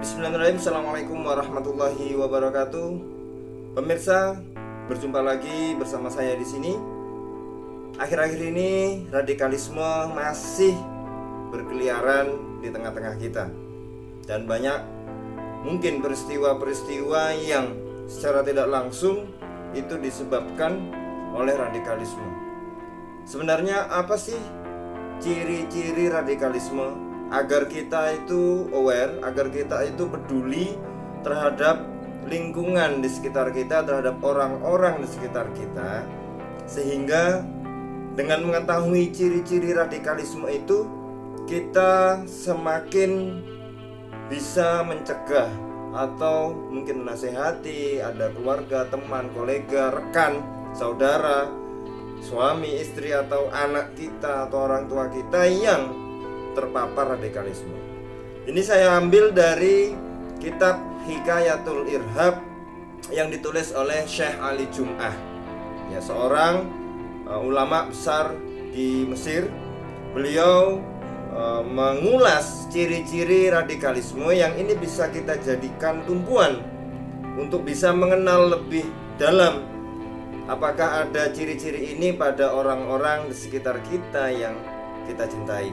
Bismillahirrahmanirrahim. Assalamualaikum warahmatullahi wabarakatuh. Pemirsa, berjumpa lagi bersama saya di sini. Akhir-akhir ini radikalisme masih berkeliaran di tengah-tengah kita, dan banyak mungkin peristiwa-peristiwa yang secara tidak langsung itu disebabkan oleh radikalisme. Sebenarnya apa sih ciri-ciri radikalisme? Agar kita itu aware, agar kita itu peduli terhadap lingkungan di sekitar kita, terhadap orang-orang di sekitar kita, sehingga dengan mengetahui ciri-ciri radikalisme itu, kita semakin bisa mencegah atau mungkin menasehati ada keluarga, teman, kolega, rekan, saudara, suami, istri, atau anak kita atau orang tua kita yang terpapar radikalisme. Ini saya ambil dari kitab Hikayatul Irhab yang ditulis oleh Syekh Ali Jum'ah, ya, seorang ulama besar di Mesir. Beliau mengulas ciri-ciri radikalisme yang ini bisa kita jadikan tumpuan untuk bisa mengenal lebih dalam apakah ada ciri-ciri ini pada orang-orang di sekitar kita yang kita cintai.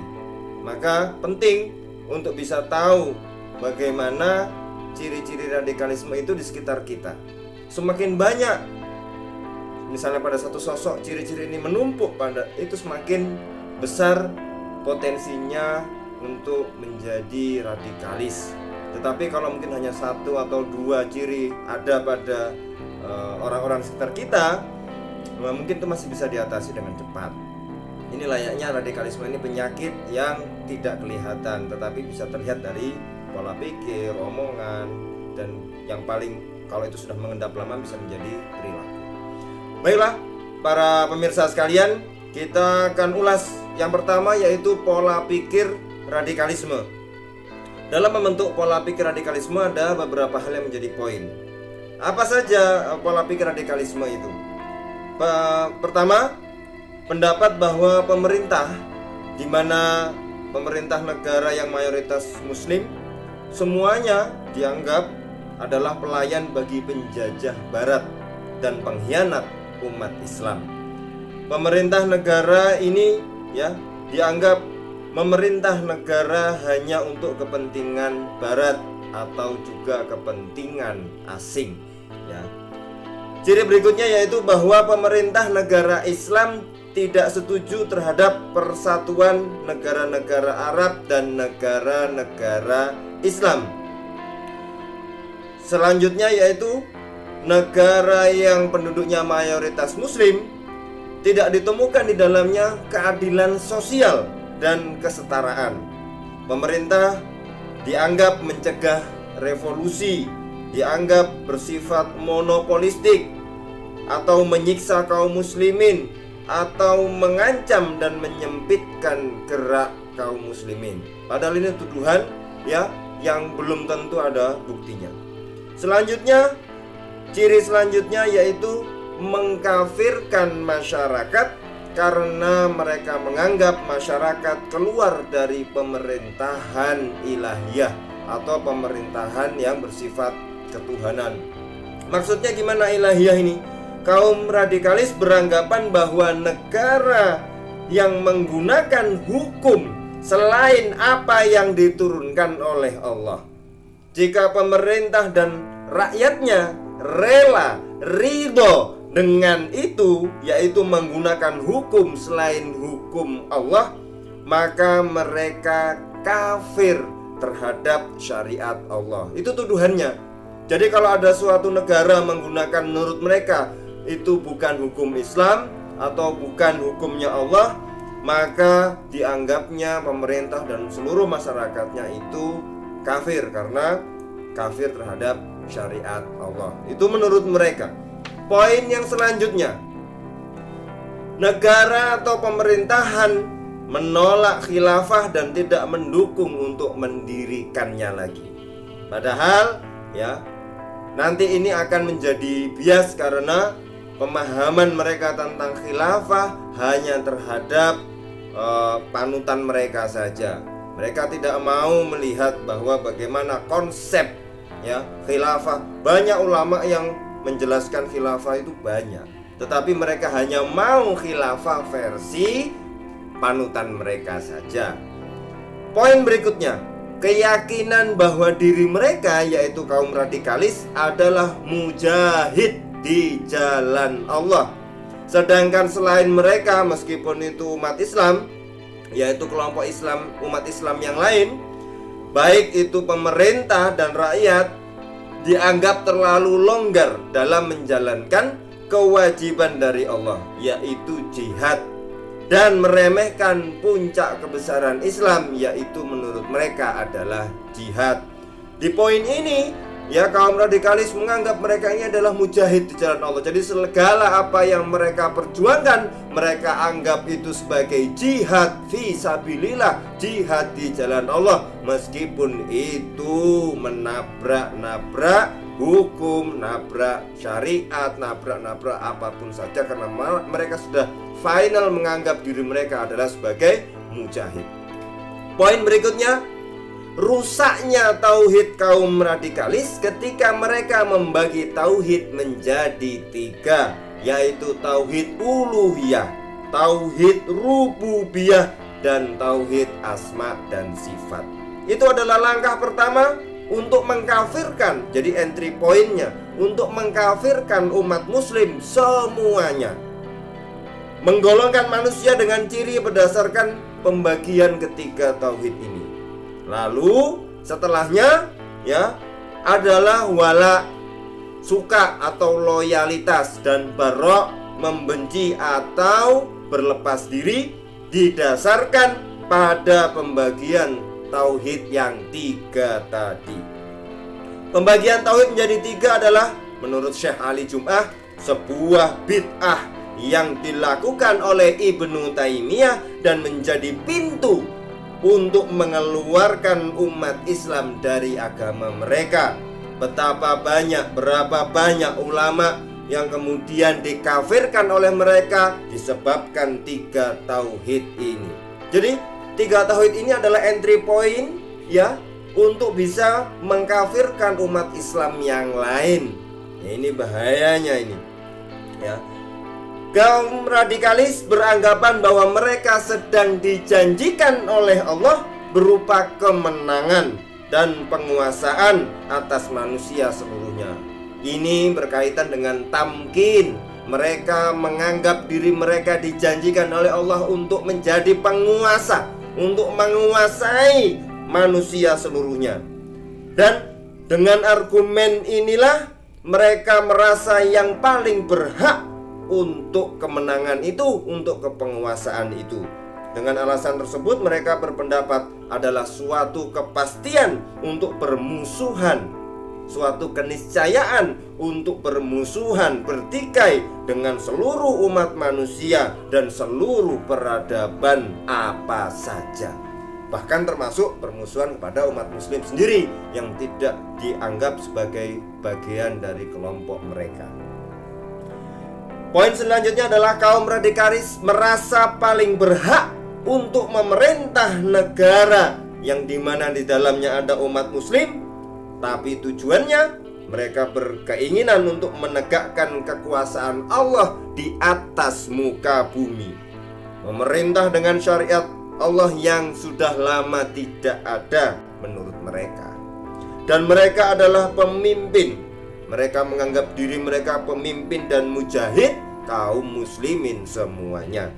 Maka penting untuk bisa tahu bagaimana ciri-ciri radikalisme itu di sekitar kita. Semakin banyak misalnya pada satu sosok ciri-ciri ini menumpuk pada itu, semakin besar potensinya untuk menjadi radikalis. Tetapi kalau mungkin hanya satu atau dua ciri ada pada orang-orang sekitar kita, mungkin itu masih bisa diatasi dengan cepat. Ini layaknya radikalisme ini penyakit yang tidak kelihatan, tetapi bisa terlihat dari pola pikir, omongan, dan yang paling kalau itu sudah mengendap lama bisa menjadi perilaku. Baiklah, para pemirsa sekalian, kita akan ulas yang pertama, yaitu pola pikir radikalisme. Dalam membentuk pola pikir radikalisme ada beberapa hal yang menjadi poin. Apa saja pola pikir radikalisme itu? Pertama, pendapat bahwa pemerintah, di mana pemerintah negara yang mayoritas muslim, semuanya dianggap adalah pelayan bagi penjajah barat dan pengkhianat umat Islam. Pemerintah negara ini dianggap memerintah negara hanya untuk kepentingan barat atau juga kepentingan asing, Ciri berikutnya yaitu bahwa pemerintah negara Islam tidak setuju terhadap persatuan negara-negara Arab dan negara-negara Islam. Selanjutnya yaitu negara yang penduduknya mayoritas muslim, tidak ditemukan di dalamnya keadilan sosial dan kesetaraan. Pemerintah dianggap mencegah revolusi, dianggap bersifat monopolistik atau menyiksa kaum muslimin, atau mengancam dan menyempitkan gerak kaum muslimin. Padahal ini tuduhan yang belum tentu ada buktinya. Selanjutnya, ciri selanjutnya yaitu mengkafirkan masyarakat karena mereka menganggap masyarakat keluar dari pemerintahan ilahiyah atau pemerintahan yang bersifat ketuhanan. Maksudnya gimana ilahiyah ini? Kaum radikalis beranggapan bahwa negara yang menggunakan hukum selain apa yang diturunkan oleh Allah, jika pemerintah dan rakyatnya rela, ridho dengan itu, yaitu menggunakan hukum selain hukum Allah, maka mereka kafir terhadap syariat Allah. Itu tuduhannya. Jadi kalau ada suatu negara menggunakan menurut mereka itu bukan hukum Islam atau bukan hukumnya Allah, maka dianggapnya pemerintah dan seluruh masyarakatnya itu kafir karena kafir terhadap syariat Allah. Itu menurut mereka. Poin yang selanjutnya, negara atau pemerintahan menolak khilafah dan tidak mendukung untuk mendirikannya lagi. Padahal nanti ini akan menjadi bias karena pemahaman mereka tentang khilafah hanya terhadap panutan mereka saja. Mereka tidak mau melihat bahwa bagaimana konsep khilafah. Banyak ulama yang menjelaskan khilafah itu banyak, tetapi mereka hanya mau khilafah versi panutan mereka saja. Poin berikutnya, keyakinan bahwa diri mereka, yaitu kaum radikalis, adalah mujahid di jalan Allah. Sedangkan selain mereka, meskipun itu umat Islam, yaitu kelompok Islam, umat Islam yang lain, baik itu pemerintah dan rakyat, dianggap terlalu longgar dalam menjalankan kewajiban dari Allah, yaitu jihad, dan meremehkan puncak kebesaran Islam, yaitu menurut mereka adalah jihad. Di poin ini, kaum radikalis menganggap mereka ini adalah mujahid di jalan Allah. Jadi segala apa yang mereka perjuangkan, mereka anggap itu sebagai jihad fi sabilillah, jihad di jalan Allah, meskipun itu menabrak-nabrak hukum, nabrak syariat, nabrak-nabrak apapun saja, karena mereka sudah final menganggap diri mereka adalah sebagai mujahid. Poin berikutnya, rusaknya tauhid kaum radikalis ketika mereka membagi tauhid menjadi 3, yaitu tauhid uluhiyah, tauhid rububiyah, dan tauhid asma dan sifat. Itu adalah langkah pertama untuk mengkafirkan. Jadi entry pointnya untuk mengkafirkan umat muslim semuanya, menggolongkan manusia dengan ciri berdasarkan pembagian ketiga tauhid ini. Lalu setelahnya adalah wala, suka atau loyalitas, dan bara, membenci atau berlepas diri, didasarkan pada pembagian tauhid yang 3 tadi. Pembagian tauhid menjadi 3 adalah menurut Syekh Ali Jum'ah sebuah bid'ah yang dilakukan oleh Ibnu Taimiyah dan menjadi pintu untuk mengeluarkan umat Islam dari agama mereka. Berapa banyak ulama yang kemudian dikafirkan oleh mereka disebabkan 3 tauhid ini. Jadi 3 tauhid ini adalah entry point untuk bisa mengkafirkan umat Islam yang lain. Ini bahayanya ini. Kaum radikalis beranggapan bahwa mereka sedang dijanjikan oleh Allah berupa kemenangan dan penguasaan atas manusia seluruhnya. Ini berkaitan dengan tamkin. Mereka menganggap diri mereka dijanjikan oleh Allah untuk menjadi penguasa, untuk menguasai manusia seluruhnya. Dan dengan argumen inilah mereka merasa yang paling berhak untuk kemenangan itu, untuk kepenguasaan itu. Dengan alasan tersebut mereka berpendapat adalah suatu kepastian untuk bermusuhan, suatu keniscayaan untuk bermusuhan bertikai dengan seluruh umat manusia dan seluruh peradaban apa saja, bahkan termasuk permusuhan kepada umat muslim sendiri yang tidak dianggap sebagai bagian dari kelompok mereka. Poin selanjutnya adalah kaum radikalis merasa paling berhak untuk memerintah negara yang dimana di dalamnya ada umat muslim, tapi tujuannya mereka berkeinginan untuk menegakkan kekuasaan Allah di atas muka bumi, memerintah dengan syariat Allah yang sudah lama tidak ada menurut mereka. Dan mereka adalah pemimpin. Mereka menganggap diri mereka pemimpin dan mujahid kaum muslimin semuanya.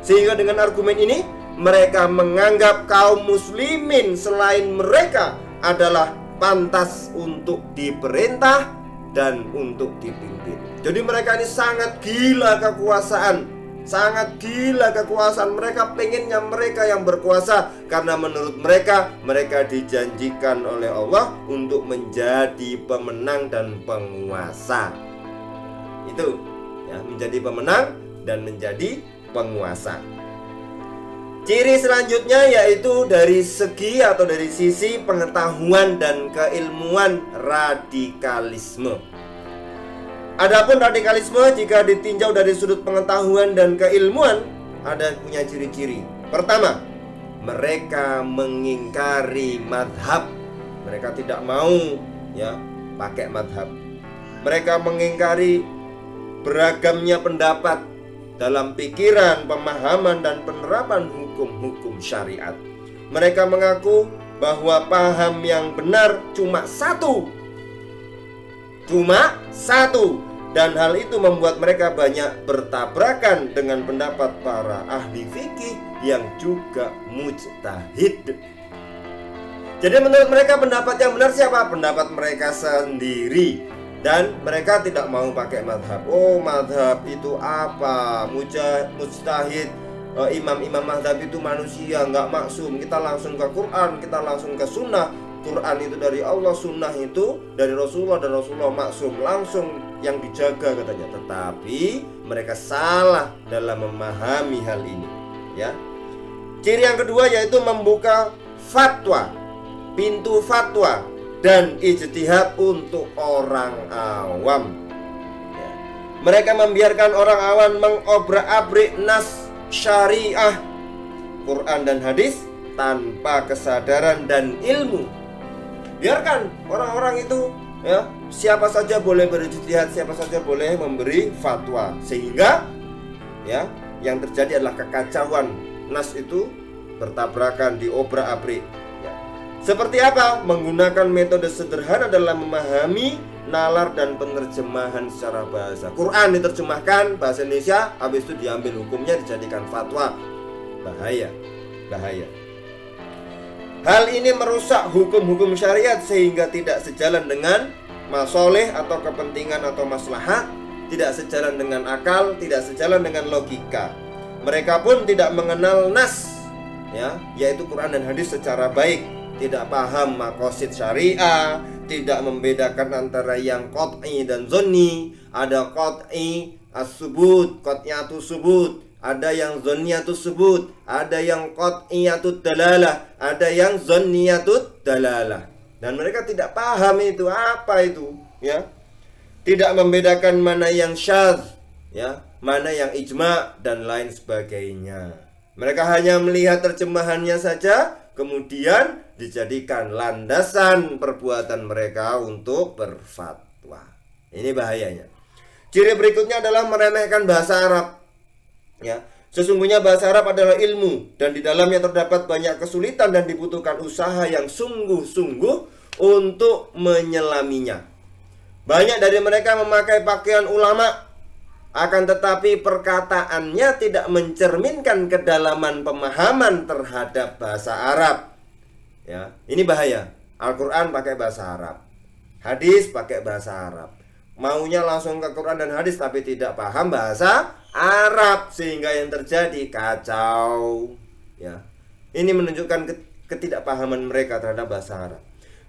Sehingga dengan argumen ini mereka menganggap kaum muslimin selain mereka adalah pantas untuk diperintah dan untuk dipimpin. Jadi mereka ini sangat gila kekuasaan. Sangat gila kekuasaan. Mereka pengennya mereka yang berkuasa, karena menurut mereka, mereka dijanjikan oleh Allah untuk menjadi pemenang dan penguasa. Itu menjadi pemenang dan menjadi penguasa. Ciri selanjutnya yaitu dari segi atau dari sisi pengetahuan dan keilmuan radikalisme. Adapun radikalisme jika ditinjau dari sudut pengetahuan dan keilmuan, ada punya ciri-ciri. Pertama, mereka mengingkari madhab. Mereka tidak mau ya pakai madhab. Mereka mengingkari beragamnya pendapat dalam pikiran, pemahaman, dan penerapan hukum-hukum syariat. Mereka mengaku bahwa paham yang benar cuma satu, dan hal itu membuat mereka banyak bertabrakan dengan pendapat para ahli fikih yang juga mujtahid. Jadi menurut mereka pendapat yang benar siapa? Pendapat mereka sendiri. Dan mereka tidak mau pakai madhab. Oh, madhab itu apa? Mujtahid, imam-imam madhab itu manusia, nggak maksum. Kita langsung ke Quran, kita langsung ke sunnah. Quran itu dari Allah, sunnah itu dari Rasulullah, dan Rasulullah maksum, langsung yang dijaga katanya. Tetapi mereka salah dalam memahami hal ini ya. Ciri yang kedua yaitu membuka fatwa, pintu fatwa dan ijtihad untuk orang awam ya. Mereka membiarkan orang awam mengobrak-abrik nas syariah, Quran dan hadis tanpa kesadaran dan ilmu. Biarkan orang-orang itu ya, siapa saja boleh berijtihad, siapa saja boleh memberi fatwa, sehingga ya yang terjadi adalah kekacauan. Nas itu bertabrakan, diobrak-abrik ya. Seperti apa? Menggunakan metode sederhana dalam memahami nalar dan penerjemahan secara bahasa. Quran diterjemahkan bahasa Indonesia, habis itu diambil hukumnya dijadikan fatwa. Bahaya. Hal ini merusak hukum-hukum syariat sehingga tidak sejalan dengan masoleh atau kepentingan atau maslahat, tidak sejalan dengan akal, tidak sejalan dengan logika. Mereka pun tidak mengenal nas ya, yaitu Quran dan hadis secara baik, tidak paham maqasid syariah, tidak membedakan antara yang qat'i dan zonni. Ada qat'i as-subut, qat'iyatus subut, ada yang zonniyatus subut, ada yang qat'iyatut dalalah, ada yang zonniyatut dalalah. Dan mereka tidak paham itu apa itu ya. Tidak membedakan mana yang syadz ya, mana yang ijma dan lain sebagainya. Mereka hanya melihat terjemahannya saja, kemudian dijadikan landasan perbuatan mereka untuk berfatwa. Ini bahayanya. Ciri berikutnya adalah meremehkan bahasa Arab ya. Sesungguhnya bahasa Arab adalah ilmu, dan di dalamnya terdapat banyak kesulitan dan dibutuhkan usaha yang sungguh-sungguh untuk menyelaminya. Banyak dari mereka memakai pakaian ulama, akan tetapi perkataannya tidak mencerminkan kedalaman pemahaman terhadap bahasa Arab ya. Ini bahaya. Al-Quran pakai bahasa Arab, hadis pakai bahasa Arab, maunya langsung ke Quran dan hadis tapi tidak paham bahasa Arab, sehingga yang terjadi kacau ya. Ini menunjukkan ketidakpahaman mereka terhadap bahasa Arab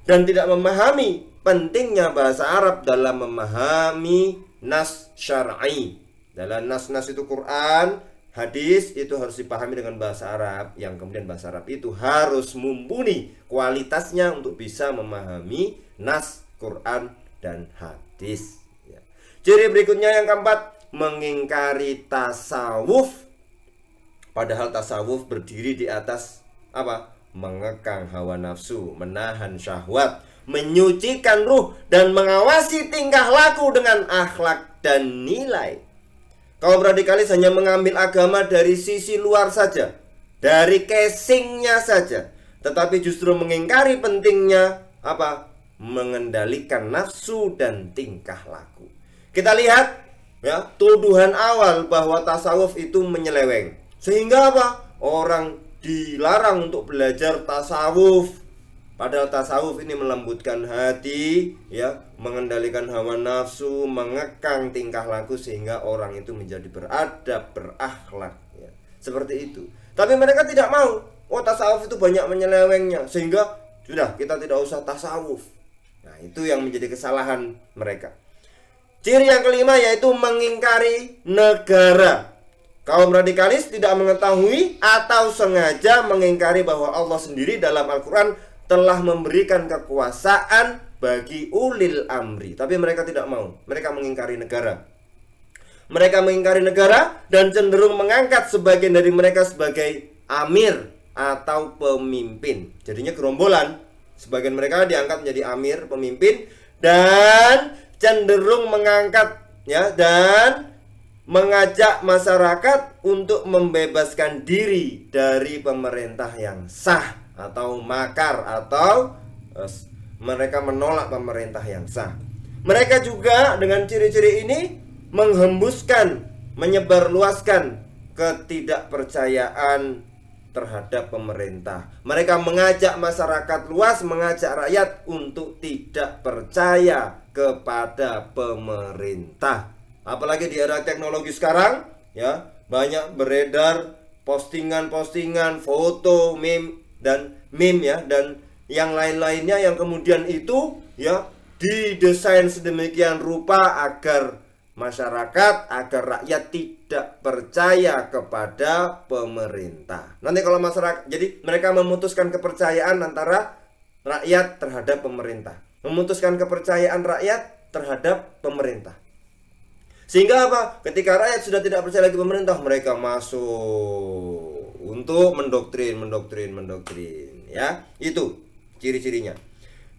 dan tidak memahami pentingnya bahasa Arab dalam memahami nas syar'i. Dalam nas-nas itu Quran, hadis itu harus dipahami dengan bahasa Arab, yang kemudian bahasa Arab itu harus mumpuni kualitasnya untuk bisa memahami nas Quran dan hadis ya. Ciri berikutnya yang keempat, mengingkari tasawuf. Padahal tasawuf berdiri di atas apa? Mengekang hawa nafsu, menahan syahwat, menyucikan ruh, dan mengawasi tingkah laku dengan akhlak dan nilai. Kaum radikalis hanya mengambil agama dari sisi luar saja, dari casingnya saja, tetapi justru mengingkari pentingnya apa? Mengendalikan nafsu dan tingkah laku. Kita lihat ya, tuduhan awal bahwa tasawuf itu menyeleweng, sehingga apa? Orang dilarang untuk belajar tasawuf. Padahal tasawuf ini melembutkan hati ya, mengendalikan hawa nafsu, mengekang tingkah laku sehingga orang itu menjadi beradab, berakhlak ya. Seperti itu. Tapi mereka tidak mau. Oh, tasawuf itu banyak menyelewengnya, sehingga sudah kita tidak usah tasawuf. Nah, itu yang menjadi kesalahan mereka. Ciri yang kelima yaitu mengingkari negara. Kaum radikalis tidak mengetahui atau sengaja mengingkari bahwa Allah sendiri dalam Al-Quran telah memberikan kekuasaan bagi ulil amri. Tapi mereka tidak mau. Mereka mengingkari negara. Mereka mengingkari negara dan cenderung mengangkat sebagian dari mereka sebagai amir atau pemimpin. Jadinya gerombolan. Sebagian mereka diangkat menjadi amir, pemimpin, dan cenderung mengangkat ya dan mengajak masyarakat untuk membebaskan diri dari pemerintah yang sah atau makar, atau mereka menolak pemerintah yang sah. Mereka juga dengan ciri-ciri ini menghembuskan, menyebarluaskan ketidakpercayaan terhadap pemerintah. Mereka mengajak masyarakat luas, mengajak rakyat untuk tidak percaya kepada pemerintah. Apalagi di era teknologi sekarang, ya, banyak beredar postingan-postingan, foto, meme ya, dan yang lain-lainnya yang kemudian itu ya didesain sedemikian rupa agar masyarakat, agar rakyat tidak percaya kepada pemerintah. Nanti kalau masyarakat, jadi mereka memutuskan kepercayaan antara rakyat terhadap pemerintah, memutuskan kepercayaan rakyat terhadap pemerintah. Sehingga apa? Ketika rakyat sudah tidak percaya lagi pemerintah, mereka masuk untuk mendoktrin, ya. Itu ciri-cirinya.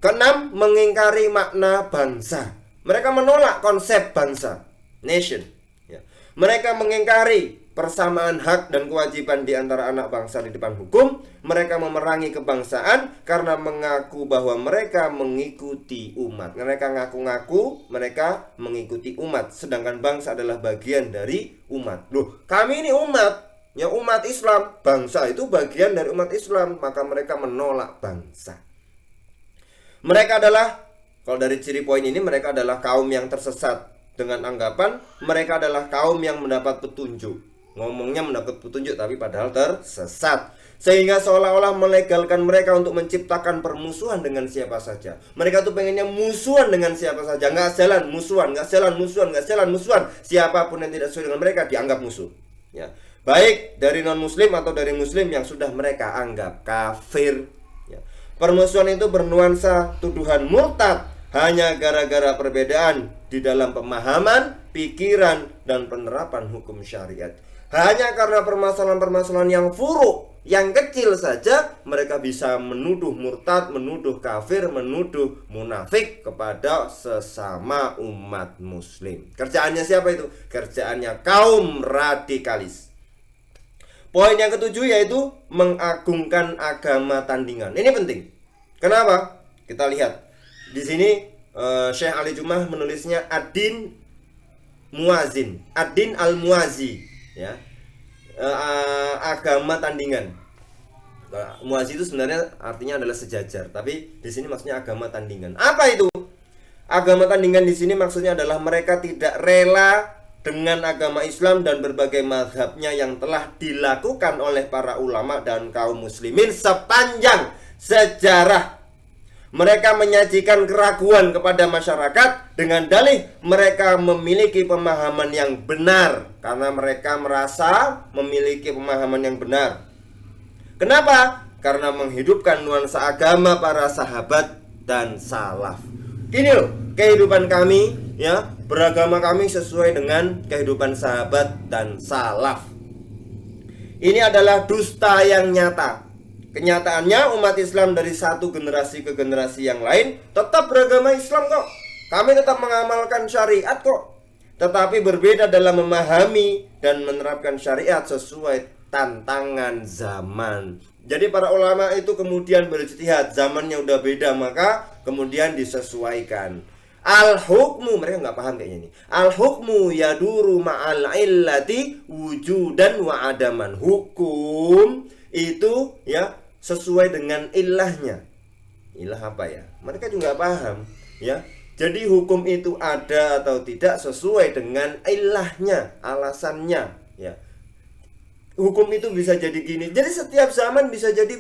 Keenam, mengingkari makna bangsa. Mereka menolak konsep bangsa, nation, ya. Mereka mengingkari persamaan hak dan kewajiban di antara anak bangsa di depan hukum. Mereka memerangi kebangsaan karena mengaku bahwa mereka mengikuti umat. Mereka ngaku-ngaku mereka mengikuti umat, sedangkan bangsa adalah bagian dari umat. Loh, kami ini umat, ya, umat Islam. Bangsa itu bagian dari umat Islam, maka mereka menolak bangsa. Mereka adalah, kalau dari ciri poin ini, mereka adalah kaum yang tersesat dengan anggapan mereka adalah kaum yang mendapat petunjuk. Ngomongnya mendapat petunjuk tapi padahal tersesat. Sehingga seolah-olah melegalkan mereka untuk menciptakan permusuhan dengan siapa saja. Mereka tuh pengennya musuhan dengan siapa saja. Nggak jalan musuhan, nggak jalan musuhan, nggak jalan musuhan. Siapapun yang tidak sesuai dengan mereka dianggap musuh, ya. Baik dari non-muslim atau dari muslim yang sudah mereka anggap kafir, ya. Permusuhan itu bernuansa tuduhan murtad hanya gara-gara perbedaan di dalam pemahaman, pikiran, dan penerapan hukum syariat. Hanya karena permasalahan-permasalahan yang furuk, yang kecil saja, mereka bisa menuduh murtad, menuduh kafir, menuduh munafik kepada sesama umat muslim. Kerjaannya siapa itu? Kerjaannya kaum radikalis. Poin yang ketujuh yaitu mengagungkan agama tandingan. Ini penting. Kenapa? Kita lihat. Di sini Syekh Ali Jumah menulisnya ad-din muazin, ad-din al-muazi, ya. Agama tandingan. Muazi itu sebenarnya artinya adalah sejajar, tapi di sini maksudnya agama tandingan. Apa itu? Agama tandingan di sini maksudnya adalah mereka tidak rela dengan agama Islam dan berbagai mazhabnya yang telah dilakukan oleh para ulama dan kaum muslimin sepanjang sejarah. Mereka menyajikan keraguan kepada masyarakat dengan dalih mereka memiliki pemahaman yang benar, karena mereka merasa memiliki pemahaman yang benar. Kenapa? Karena menghidupkan nuansa agama para sahabat dan salaf. Gini loh, kehidupan kami, ya, beragama kami sesuai dengan kehidupan sahabat dan salaf. Ini adalah dusta yang nyata. Kenyataannya umat Islam dari satu generasi ke generasi yang lain tetap beragama Islam kok. Kami tetap mengamalkan syariat kok. Tetapi berbeda dalam memahami dan menerapkan syariat sesuai tantangan zaman. Jadi para ulama itu kemudian berijtihad, zamannya udah beda, maka kemudian disesuaikan. Al-hukmu, mereka nggak paham kayaknya ini. Al-hukmu yaduru ma'al illati wujudan wa adaman. Hukum itu ya sesuai dengan ilahnya. Ilah apa ya? Mereka juga paham, ya. Jadi hukum itu ada atau tidak sesuai dengan ilahnya, alasannya, ya. Hukum itu bisa jadi gini. Jadi setiap zaman bisa jadi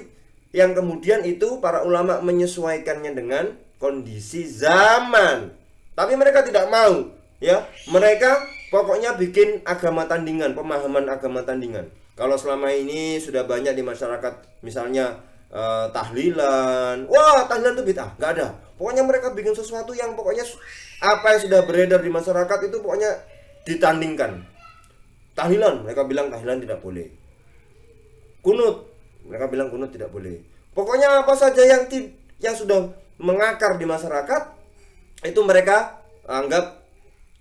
yang kemudian itu para ulama menyesuaikannya dengan kondisi zaman. Tapi mereka tidak mau, ya. Mereka pokoknya bikin agama tandingan, pemahaman agama tandingan. Kalau selama ini sudah banyak di masyarakat, misalnya tahlilan, wah tahlilan itu bid'ah, nggak ada. Pokoknya mereka bikin sesuatu yang pokoknya apa yang sudah beredar di masyarakat itu pokoknya ditandingkan. Tahlilan, mereka bilang tahlilan tidak boleh. Kunut, Mereka bilang kunut tidak boleh. Pokoknya apa saja yang sudah mengakar di masyarakat itu mereka anggap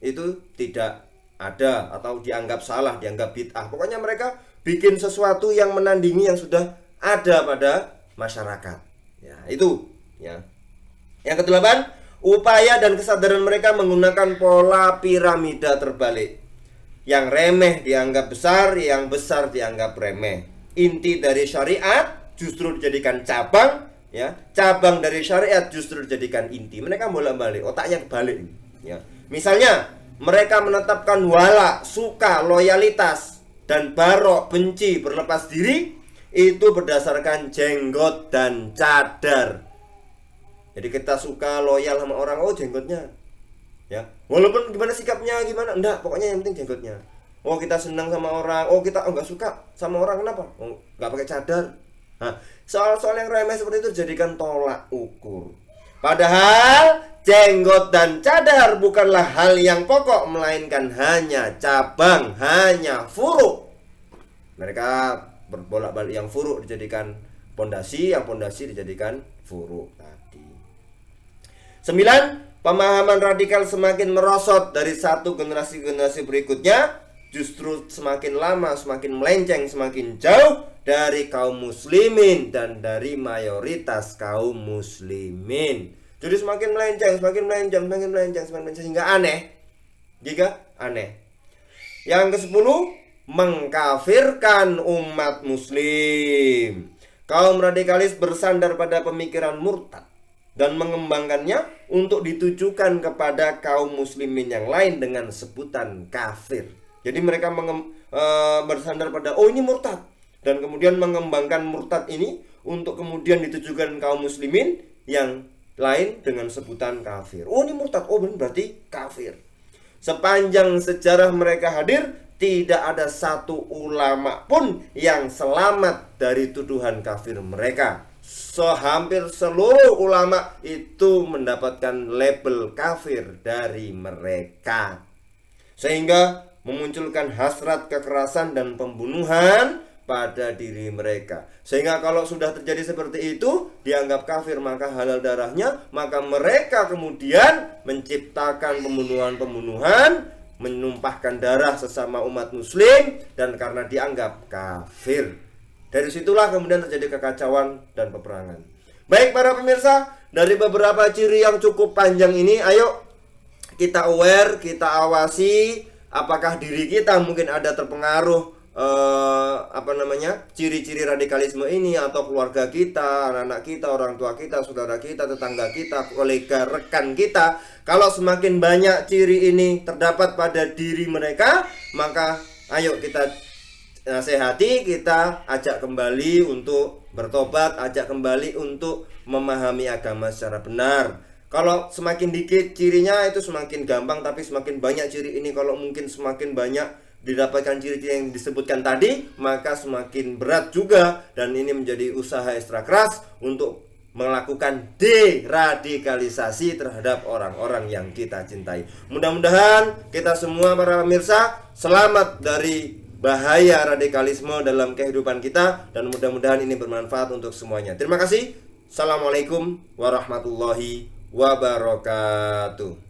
itu tidak ada atau dianggap salah, dianggap bid'ah. Pokoknya mereka bikin sesuatu yang menandingi yang sudah ada pada masyarakat. Ya, itu ya. Yang kedelapan, upaya dan kesadaran mereka menggunakan pola piramida terbalik. Yang remeh dianggap besar, yang besar dianggap remeh. Inti dari syariat justru dijadikan cabang, ya. Cabang dari syariat justru dijadikan inti. Mereka bolak-balik, otaknya kebalik, ya. Misalnya, mereka menetapkan wala, suka, loyalitas, dan barok, benci, berlepas diri itu berdasarkan jenggot dan cadar. Jadi kita suka loyal sama orang, oh jenggotnya, ya. Walaupun gimana sikapnya, gimana, enggak, pokoknya yang penting jenggotnya. Oh kita senang sama orang, oh kita enggak suka sama orang, kenapa? Oh enggak pakai cadar. Nah, soal-soal yang remeh seperti itu jadikan tolak ukur. Padahal jenggot dan cadar bukanlah hal yang pokok, melainkan hanya cabang, hanya furu. Mereka berbolak-balik, yang furu dijadikan pondasi, yang pondasi dijadikan furu tadi. 9. Pemahaman radikal semakin merosot dari satu generasi ke generasi berikutnya, justru semakin lama semakin melenceng, semakin jauh dari kaum muslimin dan dari mayoritas kaum muslimin. Jadi semakin melenceng, semakin melenceng, semakin melenceng, semakin melenceng, sehingga aneh. Jika aneh. Yang ke-10, mengkafirkan umat muslim. Kaum radikalis bersandar pada pemikiran murtad dan mengembangkannya untuk ditujukan kepada kaum muslimin yang lain dengan sebutan kafir. Jadi mereka bersandar pada, oh ini murtad, dan kemudian mengembangkan murtad ini untuk kemudian ditujukan kaum muslimin yang lain dengan sebutan kafir. Oh ini murtad, oh berarti kafir. Sepanjang sejarah mereka hadir, tidak ada satu ulama pun yang selamat dari tuduhan kafir mereka. Hampir seluruh ulama itu mendapatkan label kafir dari mereka, sehingga memunculkan hasrat kekerasan dan pembunuhan pada diri mereka. Sehingga kalau sudah terjadi seperti itu, dianggap kafir, maka halal darahnya, maka mereka kemudian menciptakan pembunuhan-pembunuhan, menumpahkan darah sesama umat muslim, dan karena dianggap kafir. Dari situlah kemudian terjadi kekacauan dan peperangan. Baik para pemirsa, dari beberapa ciri yang cukup panjang ini, ayo kita aware, kita awasi apakah diri kita mungkin ada terpengaruh ciri-ciri radikalisme ini, atau keluarga kita, anak-anak kita, orang tua kita, saudara kita, tetangga kita, kolega, rekan kita. Kalau semakin banyak ciri ini terdapat pada diri mereka, maka ayo kita nasihati, kita ajak kembali untuk bertobat, ajak kembali untuk memahami agama secara benar. Kalau semakin dikit cirinya itu semakin gampang, tapi semakin banyak ciri ini, kalau mungkin semakin banyak didapatkan ciri-ciri yang disebutkan tadi, maka semakin berat juga. Dan ini menjadi usaha ekstra keras untuk melakukan deradikalisasi terhadap orang-orang yang kita cintai. Mudah-mudahan kita semua para pemirsa selamat dari bahaya radikalisme dalam kehidupan kita, dan mudah-mudahan ini bermanfaat untuk semuanya. Terima kasih. Assalamualaikum warahmatullahi wabarakatuh.